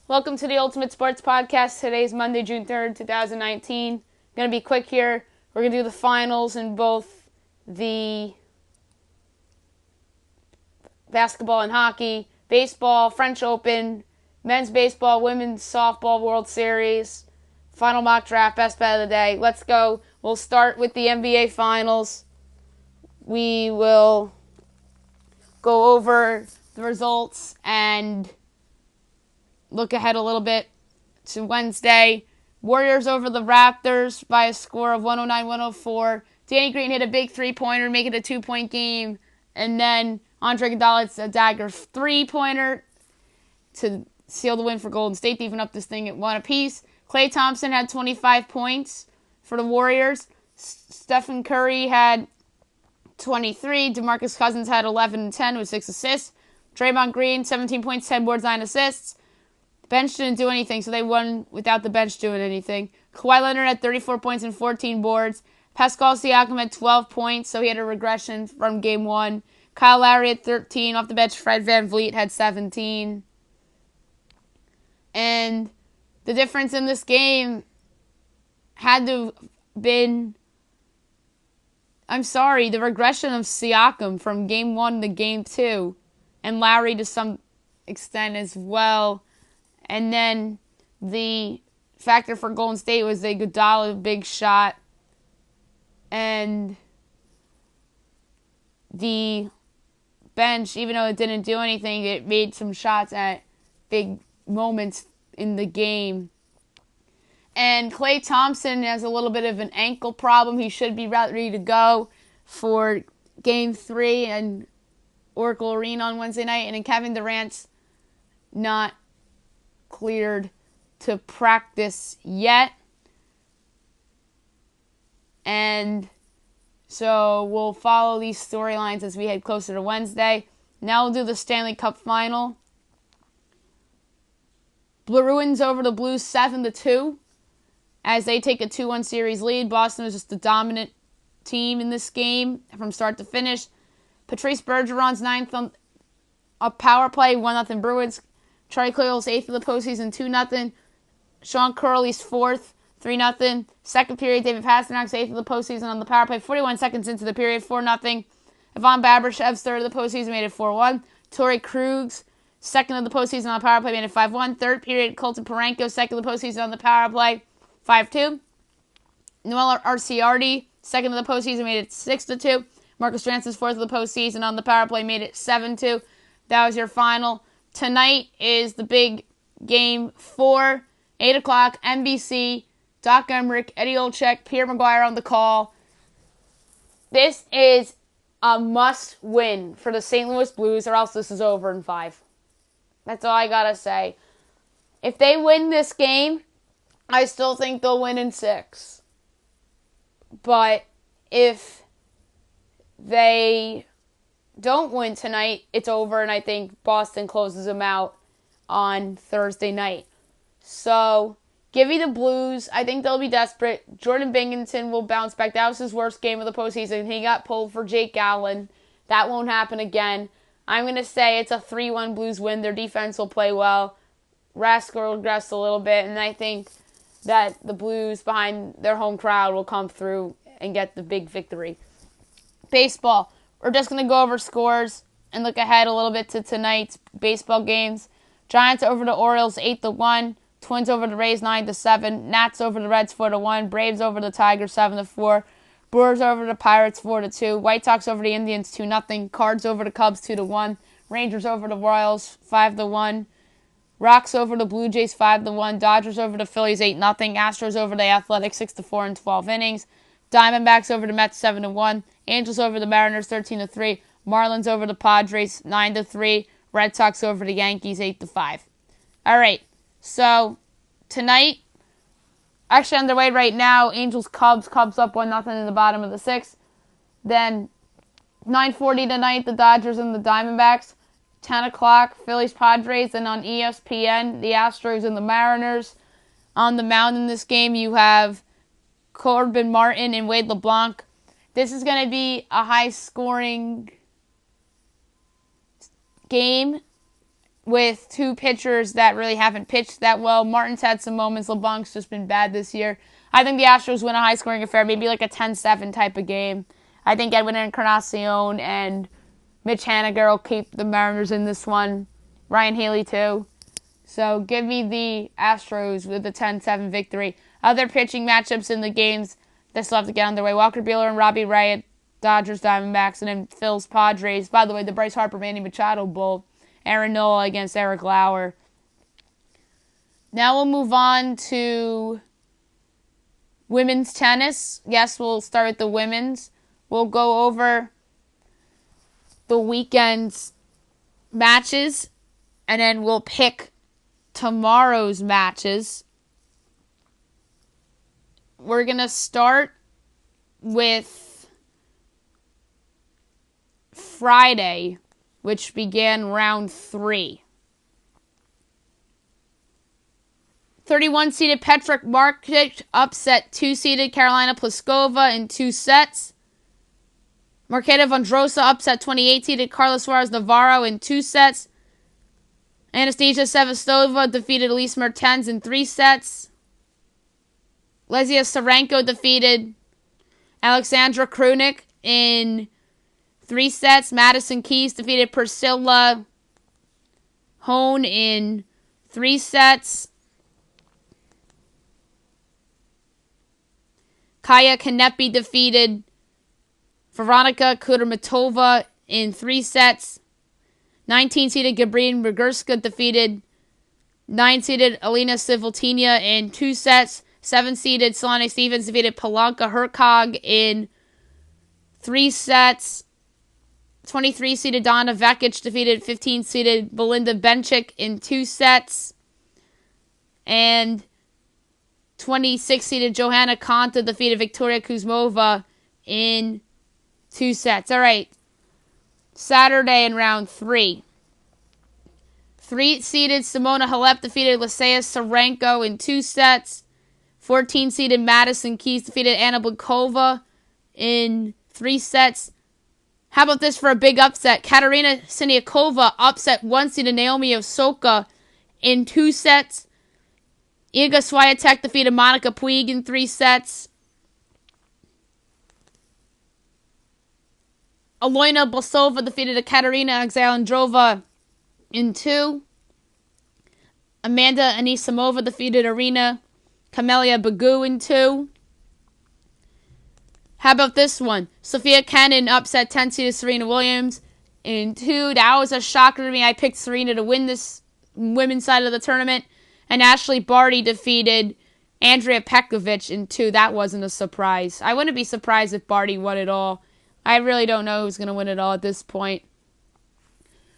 Welcome to the Ultimate Sports Podcast. Today's Monday, June 3rd, 2019. Going to be quick here. We're going to do the finals in both the basketball and hockey, baseball, French Open, men's baseball, women's softball World Series, final mock draft, best bet of the day. Let's go. We'll start with the NBA Finals. We will go over the results and look ahead a little bit to Wednesday. Warriors over the Raptors by a score of 109-104. Danny Green hit a big three-pointer, make it a 2-point game. And then Andre Iguodala hits a dagger three-pointer to seal the win for Golden State, even up this thing at 1 apiece. Klay Thompson had 25 points for the Warriors. Stephen Curry had 23. DeMarcus Cousins had 11 and 10 with 6 assists. Draymond Green, 17 points, 10 boards, 9 assists. The bench didn't do anything, so they won without the bench doing anything. Kawhi Leonard had 34 points and 14 boards. Pascal Siakam had 12 points, so he had a regression from Game 1. Kyle Lowry had 13. Off the bench, Fred VanVleet had 17. And the difference in this game had to have been, the regression of Siakam from Game 1 to Game 2. And Lowry to some extent as well. And then the factor for Golden State was the Iguodala big shot. And the bench, even though it didn't do anything, it made some shots at big moments in the game. And Klay Thompson has a little bit of an ankle problem. He should be ready to go for Game 3 in Oracle Arena on Wednesday night. And then Kevin Durant's not cleared to practice yet. And so we'll follow these storylines as we head closer to Wednesday. Now we'll do the Stanley Cup Final. Bruins over the Blues 7-2 as they take a 2-1 series lead. Boston was just the dominant team in this game from start to finish. Patrice Bergeron's 9th on a power play, 1-0 Bruins. Charlie Coyle's 8th of the postseason, 2-0. Sean Curley's 4th, 3-0. Second period, David Pasternak's 8th of the postseason on the power play, 41 seconds into the period, 4-0. Ivan Babrashev's 3rd of the postseason made it 4-1. Torrey Krug's 2nd of the postseason on the power play made it 5-1. Third period, Colton Parayko, 2nd of the postseason on the power play, 5-2. Noel Arciardi, 2nd of the postseason, made it 6-2. Marcus Strance's 4th of the postseason on the power play made it 7-2. That was your final. Tonight is the big Game 4, 8 o'clock, NBC, Doc Emrick, Eddie Olczyk, Pierre McGuire on the call. This is a must-win for the St. Louis Blues, or else this is over in 5. That's all I gotta say. If they win this game, I still think they'll win in 6. But if they don't win tonight, it's over, and I think Boston closes them out on Thursday night. So, give me the Blues. I think they'll be desperate. Jordan Binghamton will bounce back. That was his worst game of the postseason. He got pulled for Jake Allen. That won't happen again. I'm going to say it's a 3-1 Blues win. Their defense will play well. Rask will regress a little bit, and I think that the Blues, behind their home crowd, will come through and get the big victory. Baseball. We're just going to go over scores and look ahead a little bit to tonight's baseball games. Giants over the Orioles 8-1. Twins over the Rays 9-7. Nats over the Reds 4-1. Braves over the Tigers 7-4. Brewers over the Pirates 4-2. White Sox over the Indians 2-0. Cards over the Cubs 2-1. Rangers over the Royals 5-1. Rocks over the Blue Jays 5-1. Dodgers over the Phillies 8-0. Astros over the Athletics 6-4 in 12 innings. Diamondbacks over the Mets 7-1. Angels over the Mariners 13-3. Marlins over the Padres 9-3. Red Sox over the Yankees 8-5. All right. So tonight, actually underway right now, Angels Cubs. Cubs up 1-0 in the bottom of the 6th. Then 9:40 tonight, the Dodgers and the Diamondbacks. 10 o'clock, Phillies Padres, and on ESPN, the Astros and the Mariners. On the mound in this game, you have Corbin Martin and Wade LeBlanc. This is going to be a high-scoring game with two pitchers that really haven't pitched that well. Martin's had some moments. LeBlanc's just been bad this year. I think the Astros win a high-scoring affair, maybe like a 10-7 type of game. I think Edwin Encarnacion and Mitch Haniger will keep the Mariners in this one. Ryan Haley, too. So give me the Astros with a 10-7 victory. Other pitching matchups in the games that still have to get underway. Walker Buehler and Robbie Ray at Dodgers, Diamondbacks, and then Phil's Padres. By the way, the Bryce Harper, Manny Machado Bowl. Aaron Nola against Eric Lauer. Now we'll move on to women's tennis. Yes, we'll start with the women's. We'll go over the weekend's matches, and then we'll pick tomorrow's matches. We're going to start with Friday, which began round 3. 31-seeded Petra Martic upset 2-seeded Karolina Pliskova in 2 sets. Marketa Vondrousova upset 28-seeded Carla Suarez Navarro in 2 sets. Anastasia Sevastova defeated Elise Mertens in 3 sets. Lesia Sarenko defeated Alexandra Krunic in 3 sets. Madison Keys defeated Priscilla Hone in 3 sets. Kaia Kanepi defeated Veronika Kudermetova in 3 sets. 19-seeded Gabriela Muguruza defeated 9-seeded Alina Svitolina in 2 sets. 7-seeded Solane Stevens defeated Polanka Hercog in 3 sets. 23-seeded Donna Vekic defeated 15-seeded Belinda Bencic in 2 sets. And 26-seeded Johanna Konta defeated Victoria Kuzmova in 2 sets. All right. Saturday in round 3. 3-seeded Simona Halep defeated Lesia Sarenko in 2 sets. 14-seeded Madison Keys defeated Anna Blikova in 3 sets. How about this for a big upset? Katerina Siniakova upset 1-seeded Naomi Osaka in 2 sets. Iga Swiatek defeated Monica Puig in 3 sets. Alona Bosova defeated Katerina Alexandrova in 2. Amanda Anisimova defeated Arina Camelia Begu in 2. How about this one? Sophia Kenin upset 10-seeded Serena Williams in 2. That was a shocker to me. I picked Serena to win this women's side of the tournament. And Ashley Barty defeated Andrea Petkovic in 2. That wasn't a surprise. I wouldn't be surprised if Barty won it all. I really don't know who's going to win it all at this point.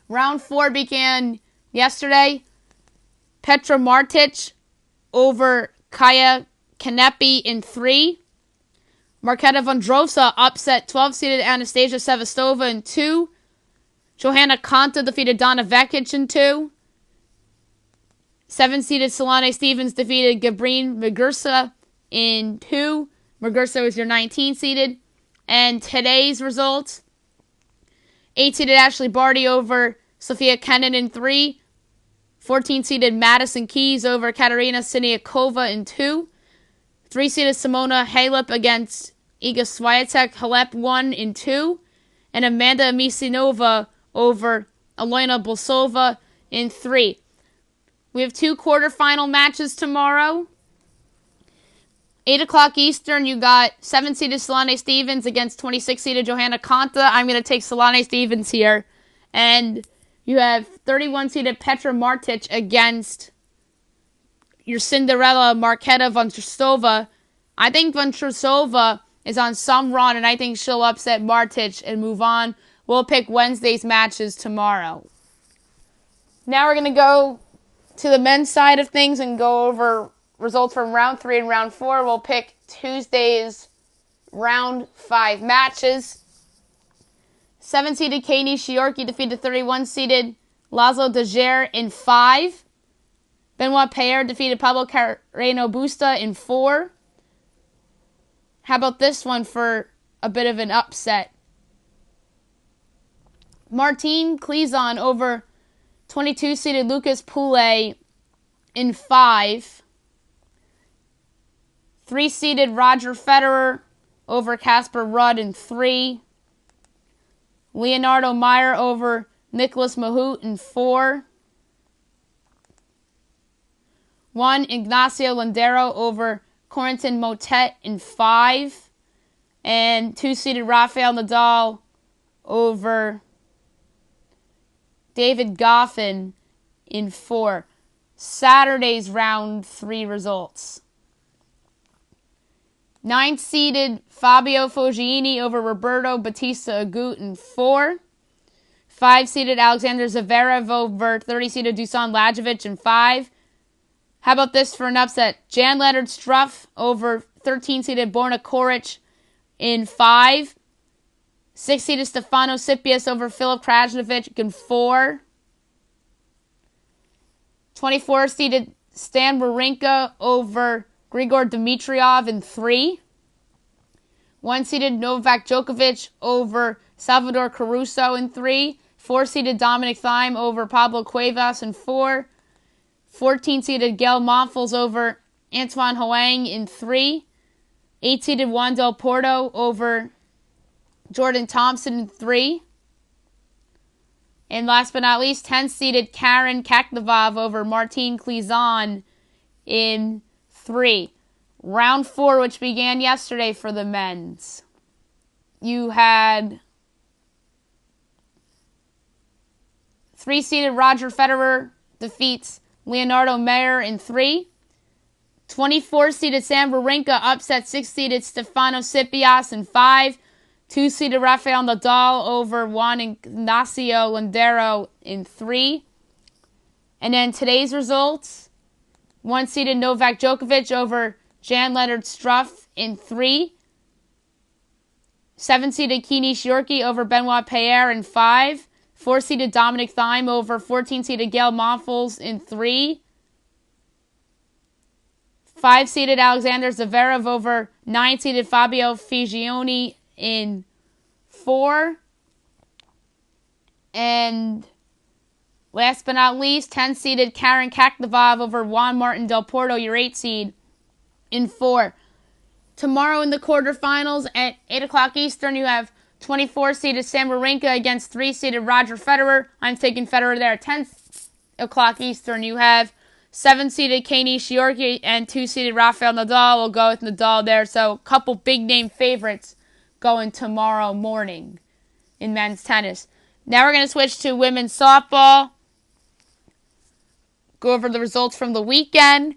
Round 4 began yesterday. Petra Martic over Kaia Kanepi in 3. Marketa Vondrousova upset 12-seeded Anastasia Sevastova in 2. Johanna Konta defeated Donna Vekic in 2. 7-seeded Solane Stevens defeated Gabriela Muguruza in 2. Muguruza was your 19-seeded. And today's results: 8-seeded Ashley Barty over Sophia Kenin in 3. 14-seeded Madison Keys over Katerina Siniakova in 2. 3-seeded Simona Halep against Iga Swiatek. Halep won in 2. And Amanda Anisimova over Alona Bosova in 3. We have 2 quarterfinal matches tomorrow. 8 o'clock Eastern, you got 7-seeded Solane Stevens against 26-seeded Johanna Konta. I'm going to take Solane Stevens here. And you have 31-seeded Petra Martic against your Cinderella Marketa Vondrousova. I think Vondrousova is on some run, and I think she'll upset Martic and move on. We'll pick Wednesday's matches tomorrow. Now we're going to go to the men's side of things and go over results from round 3 and round 4. We'll pick Tuesday's round 5 matches. 7-seeded Kei Nishioka defeated 31-seeded Laszlo Djere in 5. Benoit Paire defeated Pablo Carreño Busta in 4. How about this one for a bit of an upset? Martin Klizan over 22-seeded Lucas Poulet in 5. 3-seeded Roger Federer over Casper Ruud in 3. Leonardo Mayer over Nicolas Mahut in 4. 1. Ignacio Londero over Corentin Moutet in 5. And 2-seeded Rafael Nadal over David Goffin in 4. Saturday's round 3 results. 9th-seeded Fabio Fognini over Roberto Bautista Agut in 4. 5-seeded Alexander Zverev over 30-seeded Dusan Lajovic in 5. How about this for an upset? Jan-Lennard Struff over 13-seeded Borna Coric in 5. 6-seeded Stefano Tsitsipas over Filip Krajinovic in 4. 24-seeded Stan Wawrinka over Grigor Dimitrov in 3. 1-seeded Novak Djokovic over Salvador Caruso in 3. 4-seeded Dominic Thiem over Pablo Cuevas in 4. 14-seeded Gael Monfils over Antoine Hoang in 3. 8-seeded Juan Del Porto over Jordan Thompson in 3. And last but not least, 10th-seeded Karen Khachanov over Martine Klizan in 3. Round 4, which began yesterday for the men's. You had 3-seeded Roger Federer defeats Leonardo Mayer in 3. 24-seeded Stan Wawrinka upset 6-seeded Stefano Tsitsipas in 5. 2-seeded Rafael Nadal over Juan Ignacio Londero in 3. And then today's results. 1-seeded Novak Djokovic over Jan-Lennard Struff in 3. 7-seeded Kei Nishioka over Benoit Paire in 5. 4-seeded Dominic Thiem over 14-seeded Gael Monfils in 3. 5-seeded Alexander Zverev over 9-seeded Fabio Fognini in 4. And last but not least, 10-seeded Karen Khachanov over Juan Martín del Porto, your 8-seed, in 4. Tomorrow in the quarterfinals at 8 o'clock Eastern, you have 24-seeded Stan Wawrinka against 3-seeded Roger Federer. I'm taking Federer there. At 10 o'clock Eastern, you have 7-seeded Kei Nishioka and 2-seeded Rafael Nadal. We'll go with Nadal there. So a couple big-name favorites going tomorrow morning in men's tennis. Now we're going to switch to women's softball. Go over the results from the weekend.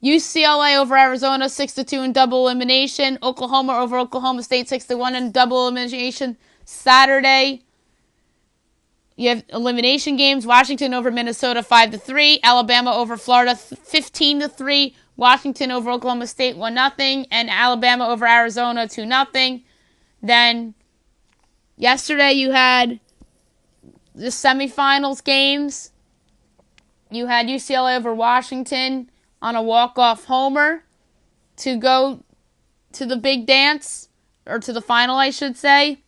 UCLA over Arizona 6-2 in double elimination. Oklahoma over Oklahoma State 6-1 in double elimination. Saturday, you have elimination games. Washington over Minnesota 5-3. Alabama over Florida 15-3. Washington over Oklahoma State 1-0. And Alabama over Arizona 2-0. Then yesterday you had the semifinals games. You had UCLA over Washington on a walk-off homer to go to the big dance, or to the final, I should say.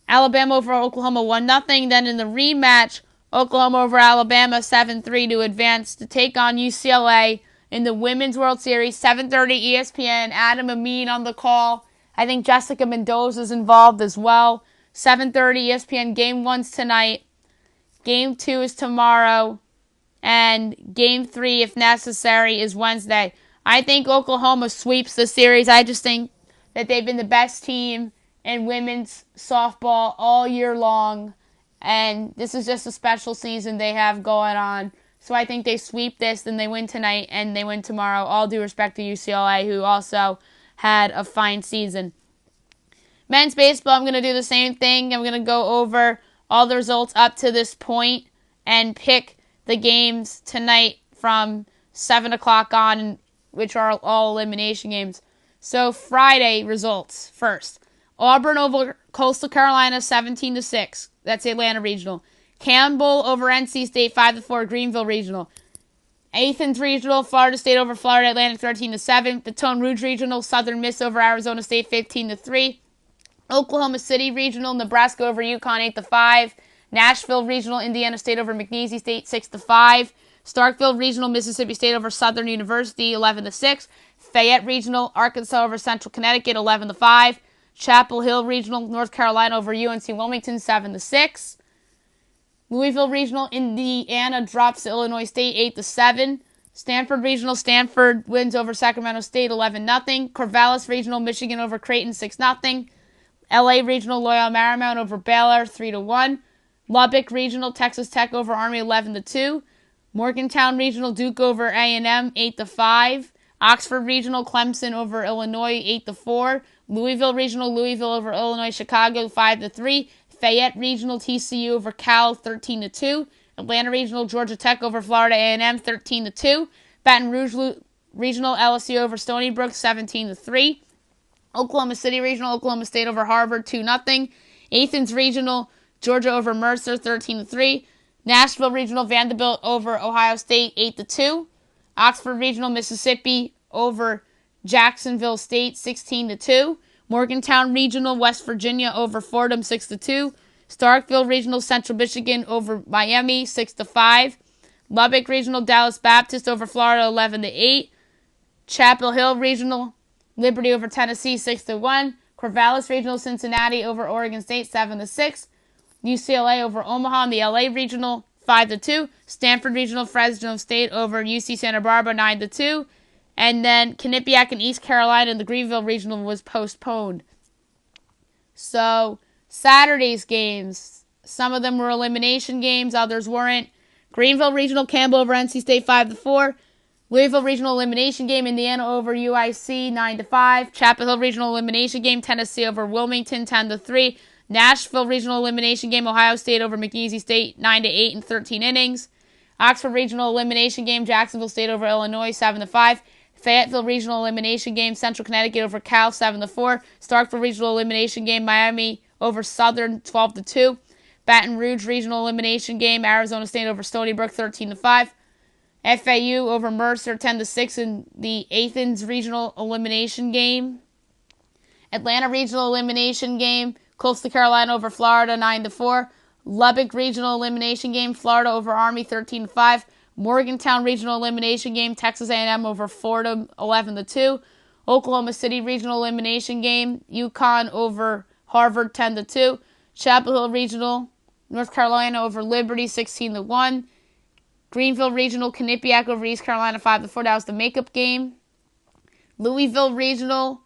Alabama over Oklahoma 1-0. Then in the rematch, Oklahoma over Alabama 7-3 to advance to take on UCLA in the Women's World Series. 7:30 ESPN. Adam Amin on the call. I think Jessica Mendoza is involved as well. 7:30 ESPN. Game 1's tonight. Game 2 is tomorrow. And Game 3, if necessary, is Wednesday. I think Oklahoma sweeps the series. I just think that they've been the best team in women's softball all year long. And this is just a special season they have going on. So I think they sweep this, and they win tonight, and they win tomorrow. All due respect to UCLA, who also had a fine season. Men's baseball, I'm going to do the same thing. I'm going to go over all the results up to this point and pick the games tonight from 7 o'clock on, which are all elimination games. So Friday results first. Auburn over Coastal Carolina 17-6. That's the Atlanta Regional. Campbell over NC State 5-4. Greenville Regional. Athens Regional, Florida State over Florida Atlantic 13-7. Baton Rouge Regional, Southern Miss over Arizona State 15-3. Oklahoma City Regional, Nebraska over UConn 8-5. Nashville Regional, Indiana State over McNeese State 6-5. Starkville Regional, Mississippi State over Southern University 11-6. Fayette Regional, Arkansas over Central Connecticut 11-5. Chapel Hill Regional, North Carolina over UNC Wilmington 7-6. Louisville Regional, Indiana drops to Illinois State 8-7. Stanford Regional, Stanford wins over Sacramento State 11-0. Corvallis Regional, Michigan over Creighton 6-0. LA Regional, Loyola Marymount over Baylor 3-1. Lubbock Regional, Texas Tech over Army 11-2. Morgantown Regional, Duke over A&M 8-5. Oxford Regional, Clemson over Illinois 8-4. Louisville Regional, Louisville over Illinois Chicago 5-3. Fayette Regional, TCU over Cal 13-2. Atlanta Regional, Georgia Tech over Florida A&M 13-2. Baton Rouge Regional, LSU over Stony Brook 17-3. Oklahoma City Regional, Oklahoma State over Harvard 2-0. Athens Regional, Georgia over Mercer 13-3. Nashville Regional, Vanderbilt over Ohio State 8-2. Oxford Regional, Mississippi over Jacksonville State 16-2. Morgantown Regional, West Virginia over Fordham 6-2. Starkville Regional, Central Michigan over Miami 6-5. Lubbock Regional, Dallas Baptist over Florida 11-8. Chapel Hill Regional, Liberty over Tennessee 6-1. Corvallis Regional, Cincinnati over Oregon State 7-6. UCLA over Omaha in the LA Regional 5-2. Stanford Regional, Fresno State over UC Santa Barbara 9-2. And then Quinnipiac and East Carolina in the Greenville Regional was postponed. So Saturday's games, some of them were elimination games, others weren't. Greenville Regional, Campbell over NC State 5-4. Louisville Regional elimination game, Indiana over UIC 9-5. Chapel Hill Regional elimination game, Tennessee over Wilmington 10-3. Nashville Regional elimination game, Ohio State over McNeese State 9-8 in 13 innings. Oxford Regional elimination game, Jacksonville State over Illinois 7-5. Fayetteville Regional elimination game, Central Connecticut over Cal 7-4. Starkville Regional elimination game, Miami over Southern 12-2. Baton Rouge Regional elimination game, Arizona State over Stony Brook 13-5. FAU over Mercer 10-6 in the Athens Regional elimination game. Atlanta Regional elimination game, Coastal Carolina over Florida 9-4. Lubbock Regional elimination game, Florida over Army 13-5. Morgantown Regional elimination game, Texas A&M over Fordham 11-2. Oklahoma City Regional elimination game, UConn over Harvard 10-2. Chapel Hill Regional, North Carolina over Liberty 16-1. Greenville Regional, Quinnipiac over East Carolina 5-4. That was the makeup game. Louisville Regional,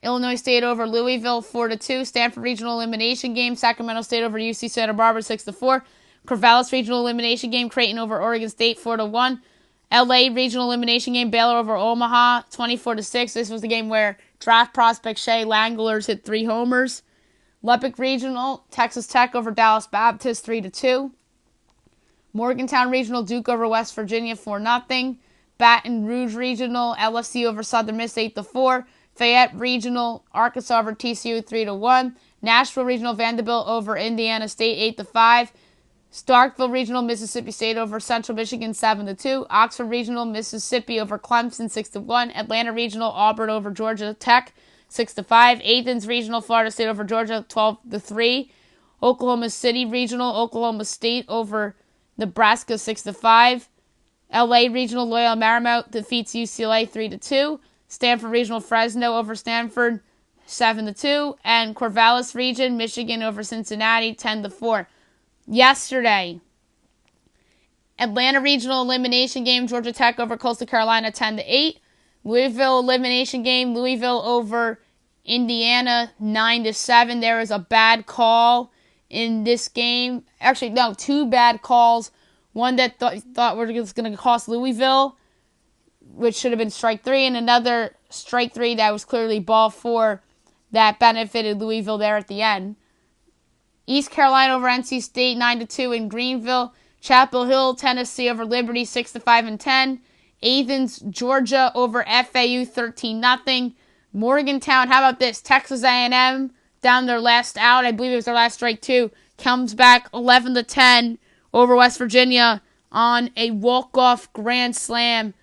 Illinois State over Louisville 4-2. Stanford Regional elimination game, Sacramento State over UC Santa Barbara 6-4. Corvallis Regional elimination game, Creighton over Oregon State 4-1. LA Regional elimination game, Baylor over Omaha 24-6. This was the game where draft prospect Shea Langlers hit 3 homers. Lubbock Regional, Texas Tech over Dallas Baptist 3-2. Morgantown Regional, Duke over West Virginia 4-0. Baton Rouge Regional, LSU over Southern Miss 8-4. Fayette Regional, Arkansas over TCU 3-1. Nashville Regional, Vanderbilt over Indiana State 8-5. Starkville Regional, Mississippi State over Central Michigan 7-2. Oxford Regional, Mississippi over Clemson 6-1. Atlanta Regional, Auburn over Georgia Tech 6-5. Athens Regional, Florida State over Georgia 12-3. Oklahoma City Regional, Oklahoma State over Nebraska 6-5. LA Regional, Loyola Marymount defeats UCLA 3-2. Stanford Regional, Fresno over Stanford 7-2. And Corvallis Region, Michigan over Cincinnati 10-4. Yesterday, Atlanta Regional elimination game, Georgia Tech over Coastal Carolina 10-8. Louisville elimination game, Louisville over Indiana 9-7. There was a bad call in this game. Actually, no, 2 bad calls. One that thought was going to cost Louisville, which should have been strike 3, and another strike 3 that was clearly ball 4 that benefited Louisville there at the end. East Carolina over NC State 9-2 in Greenville. Chapel Hill, Tennessee over Liberty 6-5 and 10. Athens, Georgia over FAU 13-0. Morgantown, how about this? Texas A&M down their last out. I believe it was their last strike 2. Comes back 11-10 over West Virginia on a walk-off grand slam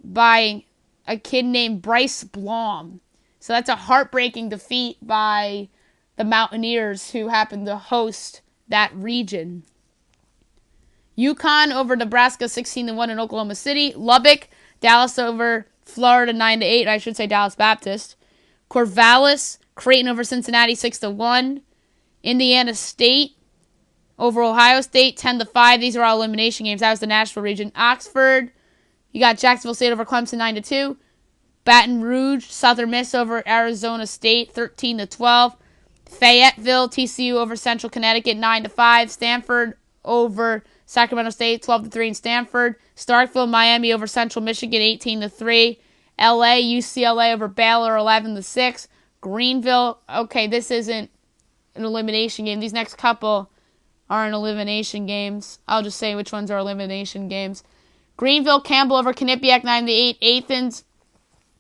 by a kid named Bryce Blom. So that's a heartbreaking defeat by the Mountaineers, who happened to host that region. UConn over Nebraska 16-1 in Oklahoma City. Lubbock, Dallas over Florida 9-8. I should say Dallas Baptist. Corvallis, Creighton over Cincinnati 6-1. Indiana State over Ohio State 10-5. These are all elimination games. That was the Nashville region. Oxford, you got Jacksonville State over Clemson 9-2. Baton Rouge, Southern Miss over Arizona State 13-12. Fayetteville, TCU over Central Connecticut 9-5. Stanford over Sacramento State 12-3 in Stanford. Starkville, Miami over Central Michigan 18-3. LA, UCLA over Baylor 11-6. Greenville, okay, this isn't an elimination game. These next couple aren't elimination games. I'll just say which ones are elimination games. Greenville, Campbell over Quinnipiac 9-8. Athens,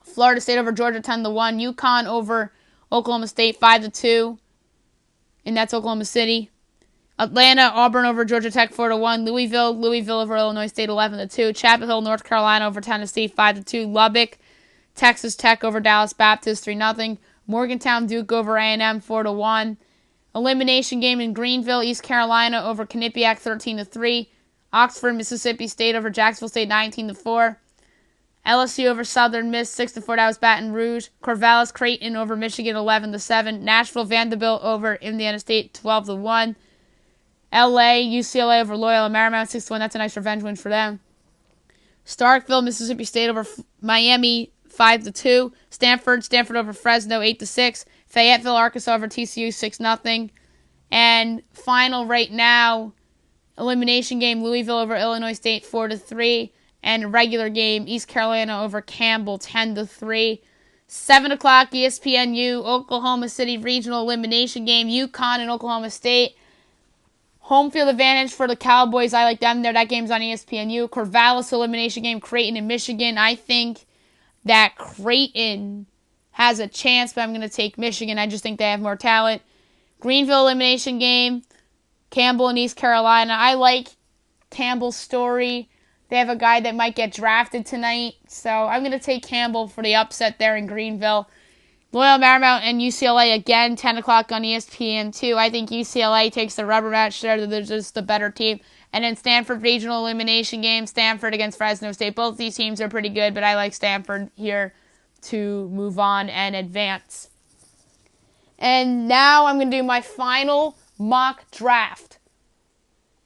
Florida State over Georgia 10-1. UConn over Oklahoma State 5-2. And that's Oklahoma City. Atlanta, Auburn over Georgia Tech 4-1. Louisville over Illinois State 11-2. Chapel Hill, North Carolina over Tennessee 5-2. Lubbock, Texas Tech over Dallas Baptist 3-0. Morgantown, Duke over A&M 4-1. Elimination game in Greenville, East Carolina over Quinnipiac 13-3. Oxford, Mississippi State over Jacksonville State 19-4. LSU over Southern Miss 6-4. That was Baton Rouge. Corvallis, Creighton over Michigan 11-7. Nashville, Vanderbilt over Indiana State 12-1. LA, UCLA over Loyola Marymount 6-1. That's a nice revenge win for them. Starkville, Mississippi State over Miami 5-2. Stanford over Fresno 8-6. Fayetteville, Arkansas over TCU 6-0. And final right now, elimination game, Louisville over Illinois State 4-3. And a regular game, East Carolina over Campbell 10-3. 7 o'clock, ESPNU, Oklahoma City regional elimination game, UConn and Oklahoma State. Home field advantage for the Cowboys. I like them there. That game's on ESPNU. Corvallis elimination game, Creighton and Michigan. I think that Creighton has a chance, but I'm going to take Michigan. I just think they have more talent. Greenville elimination game, Campbell and East Carolina. I like Campbell's story. They have a guy that might get drafted tonight, so I'm going to take Campbell for the upset there in Greenville. Loyola Marymount and UCLA again, 10 o'clock on ESPN2. I think UCLA takes the rubber match there. They're just the better team. And then Stanford regional elimination game, Stanford against Fresno State. Both these teams are pretty good, but I like Stanford here to move on and advance. And now I'm going to do my final mock draft,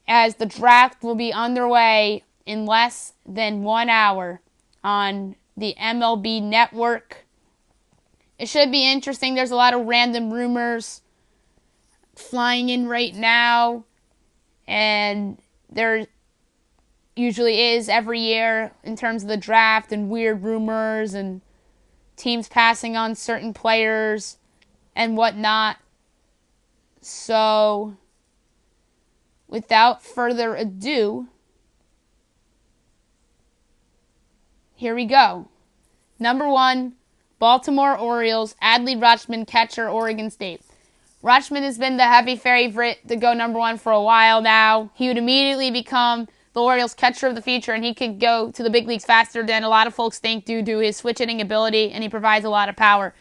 as the draft will be underway in less than 1 hour on the MLB network. It should be interesting. There's a lot of random rumors flying in right now, and there usually is every year in terms of the draft, and weird rumors and teams passing on certain players and whatnot. So, without further ado, here we go. Number 1, Baltimore Orioles, Adley Rutschman, catcher, Oregon State. Rutschman has been the heavy favorite to go number 1 for a while now. He would immediately become the Orioles catcher of the future, and he could go to the big leagues faster than a lot of folks think due to his switch hitting ability, and he provides a lot of power.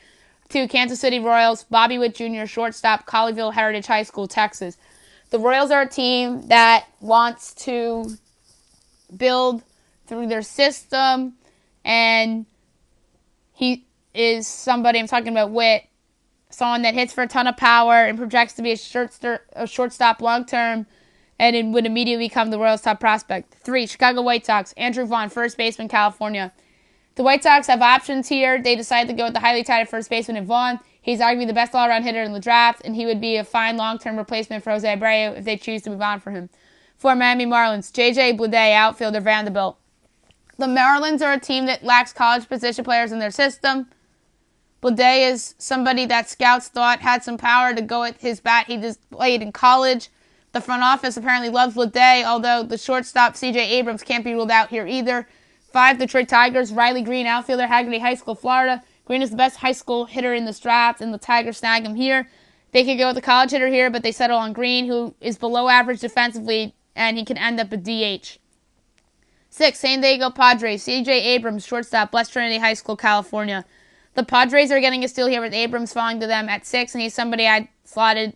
2, Kansas City Royals, Bobby Witt Jr., shortstop, Colleyville Heritage High School, Texas. The Royals are a team that wants to build through their system, and he is somebody, I'm talking about Witt, someone that hits for a ton of power and projects to be a shortstop long-term, and it would immediately become the Royals' top prospect. 3, Chicago White Sox, Andrew Vaughn, first baseman, California. The White Sox have options here. They decided to go with the highly touted first baseman in Vaughn. He's arguably the best all-around hitter in the draft, and he would be a fine long-term replacement for Jose Abreu if they choose to move on for him. 4, Miami Marlins, J.J. Bleday, outfielder, Vanderbilt. The Marlins are a team that lacks college position players in their system. Bleday is somebody that scouts thought had some power to go at his bat. He just played in college. The front office apparently loves Bleday, although the shortstop C.J. Abrams can't be ruled out here either. 5, Detroit Tigers, Riley Green, outfielder, Haggerty High School, Florida. Green is the best high school hitter in this draft, and the Tigers snag him here. They could go with a college hitter here, but they settle on Green, who is below average defensively, and he can end up a DH. 6, San Diego Padres, C.J. Abrams, shortstop, Blessed Trinity High School, California. The Padres are getting a steal here with Abrams falling to them at 6, and he's somebody I slotted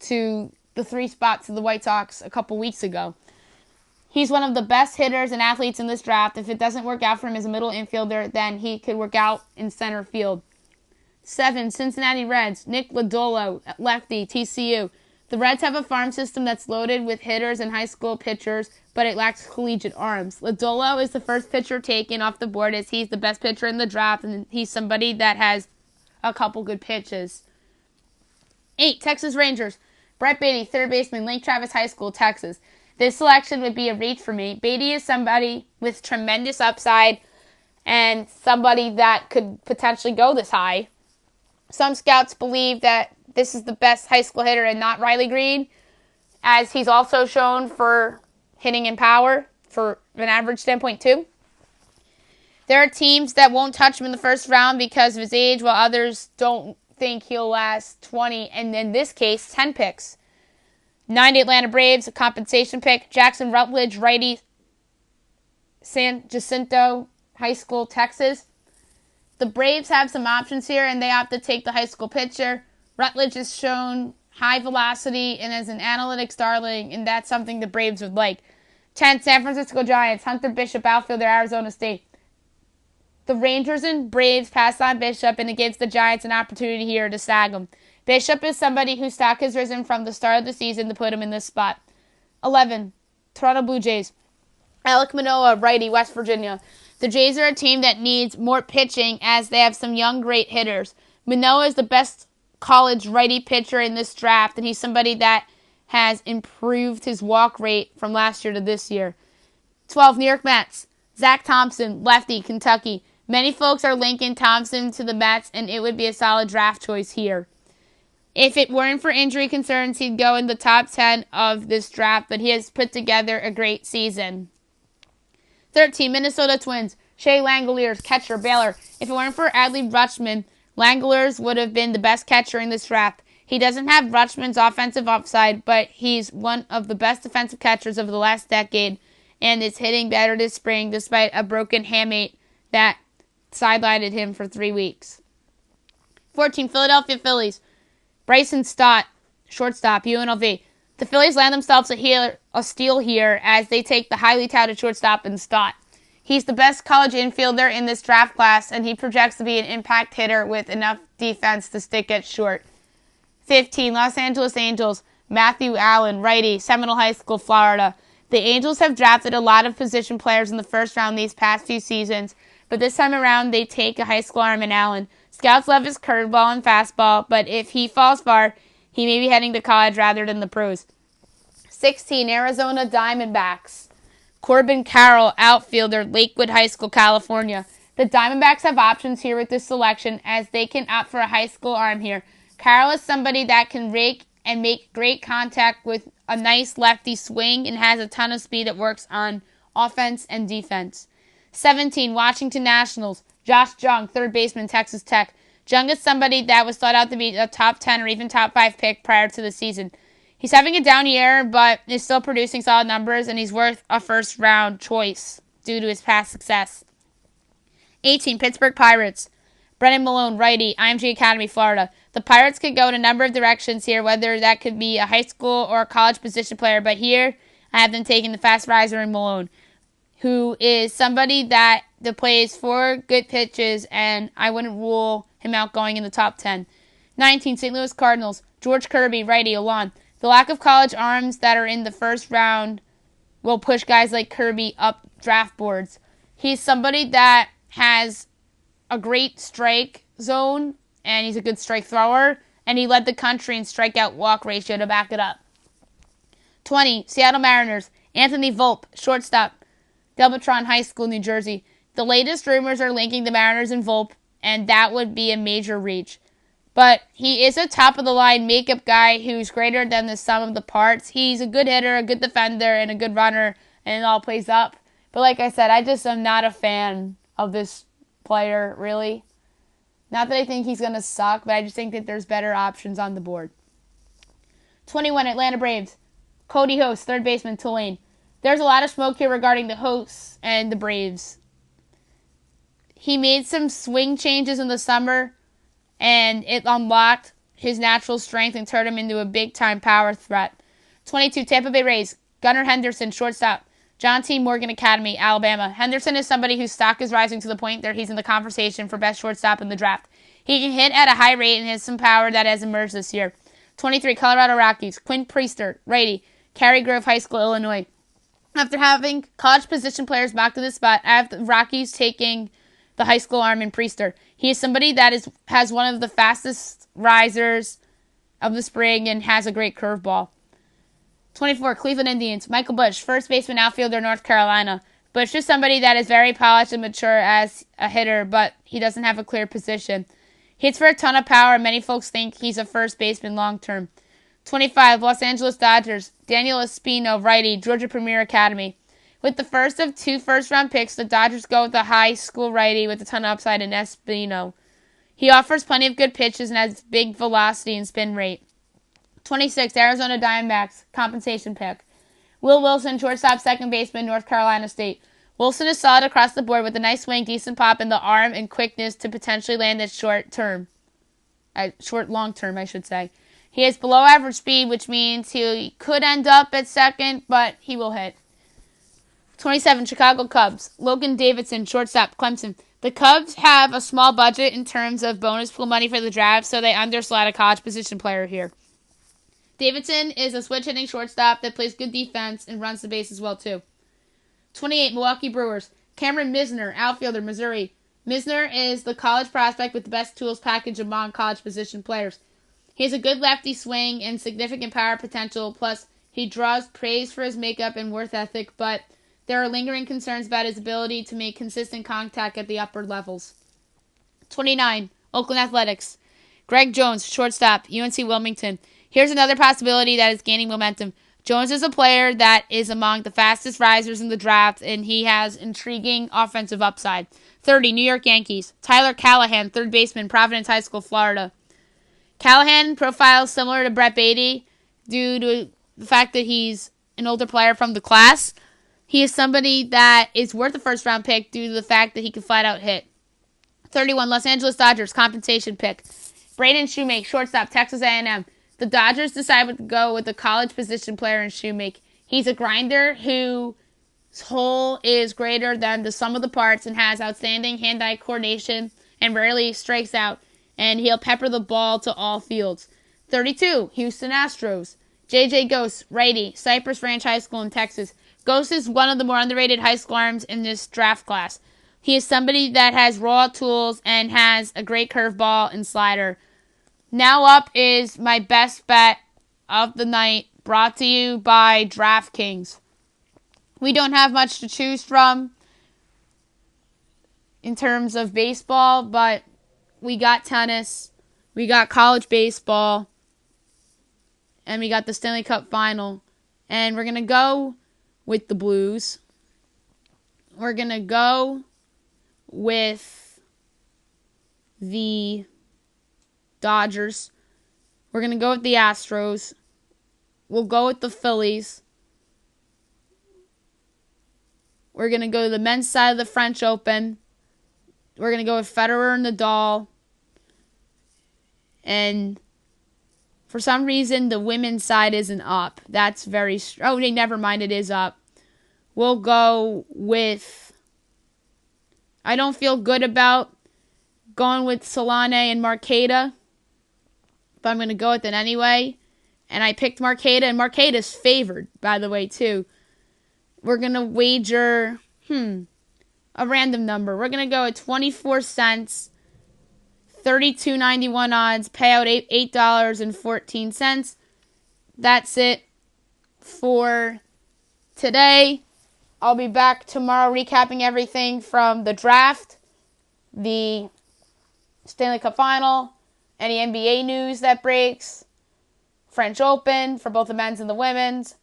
to the 3 spot to the White Sox a couple weeks ago. He's one of the best hitters and athletes in this draft. If it doesn't work out for him as a middle infielder, then he could work out in center field. 7, Cincinnati Reds, Nick Lodolo, lefty, TCU. The Reds have a farm system that's loaded with hitters and high school pitchers, but it lacks collegiate arms. Lodolo is the first pitcher taken off the board as he's the best pitcher in the draft, and he's somebody that has a couple good pitches. 8, Texas Rangers, Brett Beatty, third baseman, Lake Travis High School, Texas. This selection would be a reach for me. Beatty is somebody with tremendous upside and somebody that could potentially go this high. Some scouts believe that this is the best high school hitter and not Riley Green, as he's also shown for hitting in power for an average standpoint too. There are teams that won't touch him in the first round because of his age, while others don't think he'll last 20, and in this case, 10 picks. 9 Atlanta Braves, a compensation pick. Jackson Rutledge, righty, San Jacinto High School, Texas. The Braves have some options here, and they opt to take the high school pitcher. Rutledge has shown high velocity and is an analytics darling, and that's something the Braves would like. 10 San Francisco Giants, Hunter Bishop, outfielder, Arizona State. The Rangers and Braves passed on Bishop, and it gives the Giants an opportunity here to snag him. Bishop is somebody whose stock has risen from the start of the season to put him in this spot. 11, Toronto Blue Jays. Alek Manoah, righty, West Virginia. The Jays are a team that needs more pitching as they have some young, great hitters. Manoah is the best college righty pitcher in this draft, and he's somebody that has improved his walk rate from last year to this year. 12, New York Mets. Zach Thompson, lefty, Kentucky. Many folks are linking Thompson to the Mets, and it would be a solid draft choice here. If it weren't for injury concerns, he'd go in the top 10 of this draft, but he has put together a great season. 13, Minnesota Twins. Shea Langoliers, catcher, Baylor. If it weren't for Adley Rutschman, Langoliers would have been the best catcher in this draft. He doesn't have Rutschman's offensive upside, but he's one of the best defensive catchers of the last decade and is hitting better this spring despite a broken hamate that sidelined him for 3 weeks. 14, Philadelphia Phillies. Bryson Stott, shortstop, UNLV. The Phillies land themselves a steal here as they take the highly touted shortstop in Stott. He's the best college infielder in this draft class, and he projects to be an impact hitter with enough defense to stick it short. 15, Los Angeles Angels. Matthew Allen, righty, Seminole High School, Florida. The Angels have drafted a lot of position players in the first round these past few seasons, but this time around they take a high school arm in Allen. Scouts love his curveball and fastball, but if he falls far, he may be heading to college rather than the pros. 16, Arizona Diamondbacks. Corbin Carroll, outfielder, Lakewood High School, California. The Diamondbacks have options here with this selection as they can opt for a high school arm here. Carroll is somebody that can rake and make great contact with a nice lefty swing and has a ton of speed that works on offense and defense. 17, Washington Nationals. Josh Jung, third baseman, Texas Tech. Jung is somebody that was thought out to be a top 10 or even top 5 pick prior to the season. He's having a down year, but is still producing solid numbers, and he's worth a first-round choice due to his past success. 18, Pittsburgh Pirates. Brennan Malone, righty, IMG Academy, Florida. The Pirates could go in a number of directions here, whether that could be a high school or a college position player, but here I have them taking the fast riser in Malone, who is somebody that plays 4 good pitches, and I wouldn't rule him out going in the top 10. 19, St. Louis Cardinals. George Kirby, righty, Alon. The lack of college arms that are in the first round will push guys like Kirby up draft boards. He's somebody that has a great strike zone, and he's a good strike thrower, and he led the country in strikeout walk ratio to back it up. 20, Seattle Mariners. Anthony Volpe, shortstop, Delmatron High School, New Jersey. The latest rumors are linking the Mariners and Volpe, and that would be a major reach. But he is a top-of-the-line makeup guy who's greater than the sum of the parts. He's a good hitter, a good defender, and a good runner, and it all plays up. But like I said, I just am not a fan of this player, really. Not that I think he's going to suck, but I just think that there's better options on the board. 21, Atlanta Braves. Cody Host, third baseman, Tulane. There's a lot of smoke here regarding the Hosts and the Braves. He made some swing changes in the summer, and it unlocked his natural strength and turned him into a big-time power threat. 22, Tampa Bay Rays. Gunnar Henderson, shortstop. John T. Morgan Academy, Alabama. Henderson is somebody whose stock is rising to the point that he's in the conversation for best shortstop in the draft. He can hit at a high rate and has some power that has emerged this year. 23, Colorado Rockies. Quinn Priester, righty. Cary Grove High School, Illinois. After having college position players mocked to this spot, I have the Rockies taking the high school arm in Priester. He is somebody that has one of the fastest risers of the spring and has a great curveball. 24, Cleveland Indians. Michael Busch, first baseman, outfielder, North Carolina. Busch is somebody that is very polished and mature as a hitter, but he doesn't have a clear position. He hits for a ton of power, and many folks think he's a first baseman long term. 25, Los Angeles Dodgers. Daniel Espino, righty, Georgia Premier Academy. With the first of 2 first-round picks, the Dodgers go with a high school righty with a ton of upside in Espino. He offers plenty of good pitches and has big velocity and spin rate. 26, Arizona Diamondbacks, compensation pick. Will Wilson, shortstop, second baseman, North Carolina State. Wilson is solid across the board with a nice swing, decent pop, and the arm and quickness to potentially land at long term, I should say. He has below average speed, which means he could end up at second, but he will hit. 27, Chicago Cubs. Logan Davidson, shortstop, Clemson. The Cubs have a small budget in terms of bonus pool money for the draft, so they underslot a college position player here. Davidson is a switch-hitting shortstop that plays good defense and runs the base as well, too. 28, Milwaukee Brewers. Cameron Misner, outfielder, Missouri. Misner is the college prospect with the best tools package among college position players. He has a good lefty swing and significant power potential, plus he draws praise for his makeup and work ethic, but there are lingering concerns about his ability to make consistent contact at the upper levels. 29, Oakland Athletics. Greg Jones, shortstop, UNC Wilmington. Here's another possibility that is gaining momentum. Jones is a player that is among the fastest risers in the draft, and he has intriguing offensive upside. 30, New York Yankees. Tyler Callahan, third baseman, Providence High School, Florida. Callahan profiles similar to Brett Beatty due to the fact that he's an older player from the class. He is somebody that is worth a first-round pick due to the fact that he can flat-out hit. 31, Los Angeles Dodgers, compensation pick. Braden Shoemake, shortstop, Texas A&M. The Dodgers decided to go with a college position player in Shoemake. He's a grinder whose whole is greater than the sum of the parts and has outstanding hand-eye coordination and rarely strikes out, and he'll pepper the ball to all fields. 32, Houston Astros. J.J. Ghost, righty, Cypress Ranch High School in Texas. Ghost is one of the more underrated high school arms in this draft class. He is somebody that has raw tools and has a great curveball and slider. Now up is my best bet of the night, brought to you by DraftKings. We don't have much to choose from in terms of baseball, but we got tennis, we got college baseball, and we got the Stanley Cup final. And we're going to go with the Blues. We're going to go with the Dodgers. We're going to go with the Astros. We'll go with the Phillies. We're going to go to the men's side of the French Open. We're going to go with Federer and Nadal. And for some reason, the women's side isn't up. That's very... never mind, it is up. We'll go with... I don't feel good about going with Solane and Marketa, but I'm going to go with it anyway. And I picked Marketa, and Marketa's favored, by the way, too. We're going to wager, a random number. We're going to go at 24 cents, $32.91 odds, payout $8.14. That's it for today. I'll be back tomorrow recapping everything from the draft, the Stanley Cup final, any NBA news that breaks, French Open for both the men's and the women's,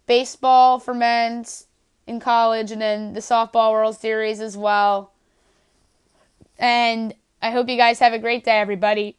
baseball for men's in college, and then the softball World Series as well. And I hope you guys have a great day, everybody.